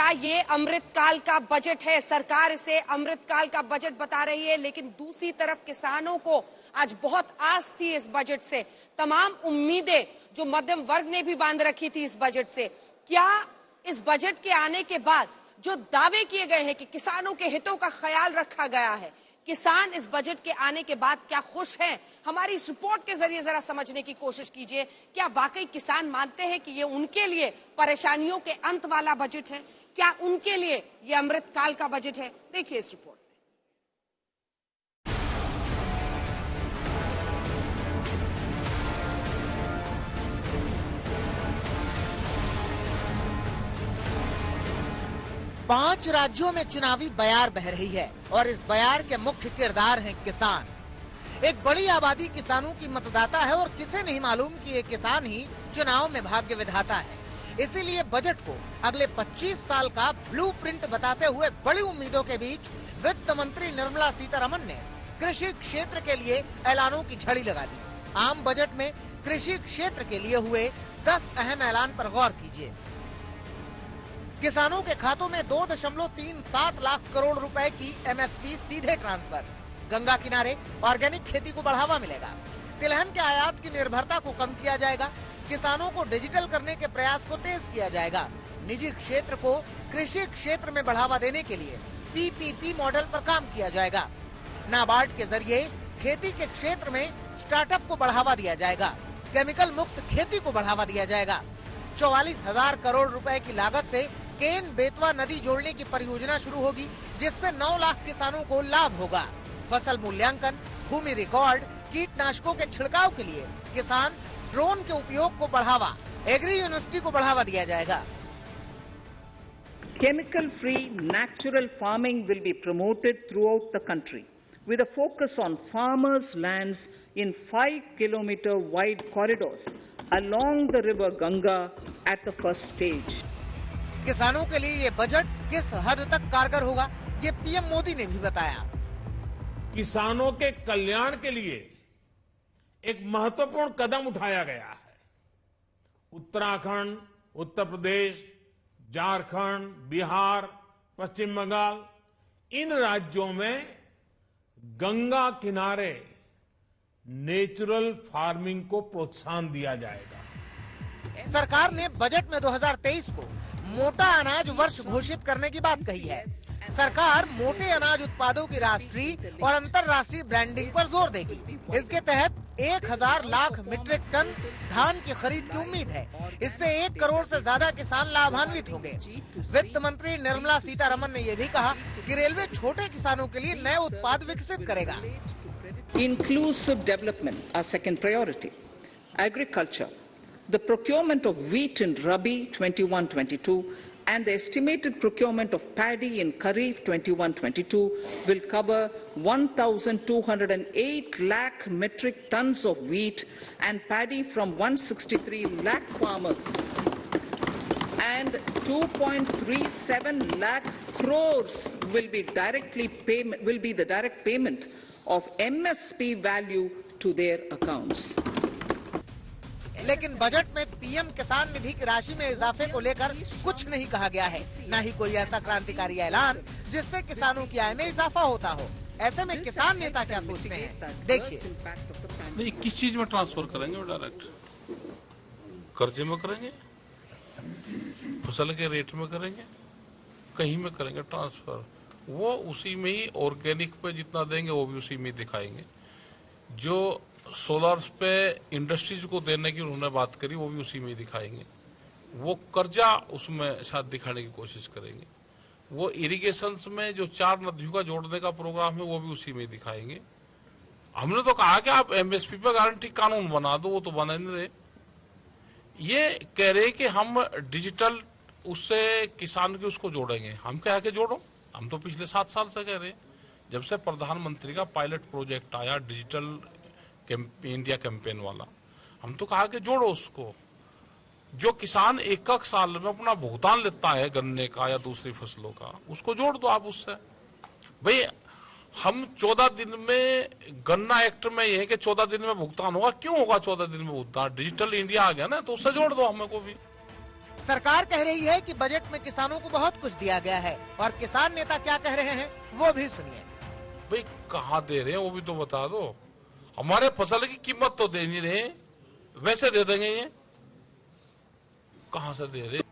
क्या ये अमृतकाल का बजट है? सरकार इसे अमृतकाल का बजट बता रही है, लेकिन दूसरी तरफ किसानों को आज बहुत आस थी इस बजट से। तमाम उम्मीदें जो मध्यम वर्ग ने भी बांध रखी थी इस बजट से। क्या इस बजट के आने के बाद जो दावे किए गए हैं कि किसानों के हितों का ख्याल रखा गया है, किसान इस बजट के आने के बाद क्या खुश हैं? हमारी इस रिपोर्ट के जरिए जरा समझने की कोशिश कीजिए। क्या वाकई किसान मानते हैं कि ये उनके लिए परेशानियों के अंत वाला बजट है? क्या उनके लिए ये अमृतकाल का बजट है? देखिए इस रिपोर्ट। 5 राज्यों में चुनावी बयार बह रही है और इस बयार के मुख्य किरदार हैं किसान। एक बड़ी आबादी किसानों की मतदाता है और किसे नहीं मालूम कि ये किसान ही चुनाव में भाग्य विधाता है। इसीलिए बजट को अगले 25 साल का ब्लूप्रिंट बताते हुए बड़ी उम्मीदों के बीच वित्त मंत्री निर्मला सीतारमण ने कृषि क्षेत्र के लिए ऐलानों की झड़ी लगा दी। आम बजट में कृषि क्षेत्र के लिए हुए 10 अहम ऐलान पर गौर कीजिए। किसानों के खातों में 2.37 लाख करोड़ रुपए की एमएसपी सीधे ट्रांसफर। गंगा किनारे ऑर्गेनिक खेती को बढ़ावा मिलेगा। तिलहन के आयात की निर्भरता को कम किया जाएगा। किसानों को डिजिटल करने के प्रयास को तेज किया जाएगा। निजी क्षेत्र को कृषि क्षेत्र में बढ़ावा देने के लिए पीपीपी मॉडल पर काम किया जाएगा। नाबार्ड के जरिए खेती के क्षेत्र में स्टार्टअप को बढ़ावा दिया जाएगा। केमिकल मुक्त खेती को बढ़ावा दिया जाएगा। 44,000 करोड़ रुपए की लागत से केन बेतवा नदी जोड़ने की परियोजना शुरू होगी, जिससे 9 लाख किसानों को लाभ होगा। फसल मूल्यांकन, भूमि रिकॉर्ड, कीटनाशकों के छिड़काव के लिए किसान ड्रोन के उपयोग को बढ़ावा, एग्री यूनिवर्सिटी को बढ़ावा दिया जाएगा। Chemical free natural farming will be promoted throughout the country with a focus on farmers' lands in 5-kilometer wide corridors along the river Ganga at the first stage. किसानों के लिए ये बजट किस हद तक कारगर होगा, ये पीएम मोदी ने भी बताया। किसानों के कल्याण के लिए एक महत्वपूर्ण कदम उठाया गया है। उत्तराखंड, उत्तर प्रदेश, झारखंड, बिहार, पश्चिम बंगाल, इन राज्यों में गंगा किनारे नेचुरल फार्मिंग को प्रोत्साहन दिया जाएगा। सरकार ने बजट में 2023 को मोटा अनाज वर्ष घोषित करने की बात कही है। सरकार मोटे अनाज उत्पादों की राष्ट्रीय और अंतर्राष्ट्रीय ब्रांडिंग पर जोर देगी। इसके तहत 1,000 लाख मीट्रिक टन धान की खरीद की उम्मीद है। इससे 1 करोड़ से ज्यादा किसान लाभान्वित होंगे। वित्त मंत्री निर्मला सीतारमण ने यह भी कहा कि रेलवे छोटे किसानों के लिए नए उत्पाद विकसित करेगा। Inclusive development, our second priority. Agriculture. The procurement of wheat in Rabi 21-22 and the estimated procurement of paddy in Kharif 21-22 will cover 1,208 lakh metric tons of wheat and paddy from 163 lakh farmers, and 2.37 lakh crores will be the direct payment of MSP value to their accounts. लेकिन budget में PM किसान निधि की राशि में इजाफे को लेकर कुछ नहीं कहा गया है, न ही कोई ऐसा क्रांतिकारी ऐलान जिससे किसानों की आय में इजाफा होता हो। ऐसे में किसान नेता क्या सोचते हैं, देखिए। नहीं, किस चीज में ट्रांसफर करेंगे? वो डायरेक्ट कर्जे में करेंगे, फसल के रेट में करेंगे, कहीं में करेंगे ट्रांसफर। वो उसी में ही ऑर्गेनिक पे जितना देंगे वो भी उसी में दिखाएंगे। जो सोलर पे इंडस्ट्रीज को देने की उन्होंने बात करी वो भी उसी में ही दिखाएंगे। वो कर्जा उसमें शायद दिखाने की कोशिश करेंगे। वो इरिगेशन में जो 4 नदियों का जोड़ने का प्रोग्राम है वो भी उसी में ही दिखाएंगे। हमने तो कहा कि आप एमएसपी पे गारंटी कानून बना दो, वो तो बना नहीं रहे। ये कह रहे कि हम डिजिटल उससे किसान के उसको जोड़ेंगे। हम क्या के जोड़ो? हम तो पिछले 7 साल से कह रहे हैं, जब से प्रधानमंत्री का पायलट प्रोजेक्ट आया डिजिटल इंडिया कैंपेन वाला, हम तो कहा कि जोड़ो उसको। जो किसान एक साल में अपना भुगतान लेता है गन्ने का या दूसरी फसलों का, उसको जोड़ दो आप उससे। भाई हम 14 दिन में, गन्ना एक्ट में यह है कि 14 दिन में भुगतान होगा। क्यों होगा 14 दिन में भुगतान? डिजिटल इंडिया आ गया ना, तो उससे जोड़ दो हमें को भी। सरकार कह रही है कि बजट में किसानों को बहुत कुछ दिया गया है और किसान नेता क्या कह रहे हैं वो भी सुनिए। भाई कहाँ दे रहे हैं वो भी तो बता दो। हमारे फसल की कीमत तो दे नहीं रहे, वैसे दे देंगे ये, कहाँ से दे रहे।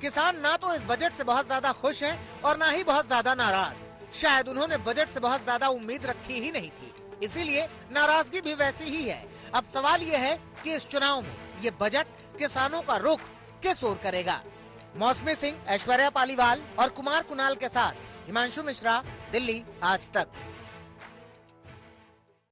किसान ना तो इस बजट से बहुत ज्यादा खुश हैं और ना ही बहुत ज्यादा नाराज। शायद उन्होंने बजट से बहुत ज्यादा उम्मीद रखी ही नहीं थी, इसीलिए नाराजगी भी वैसी ही है। अब सवाल ये है कि इस चुनाव में ये बजट किसानों का रुख किस ओर करेगा। मौसमी सिंह, ऐश्वर्या पालीवाल और कुमार कुणाल के साथ हिमांशु मिश्रा, दिल्ली, आज तक।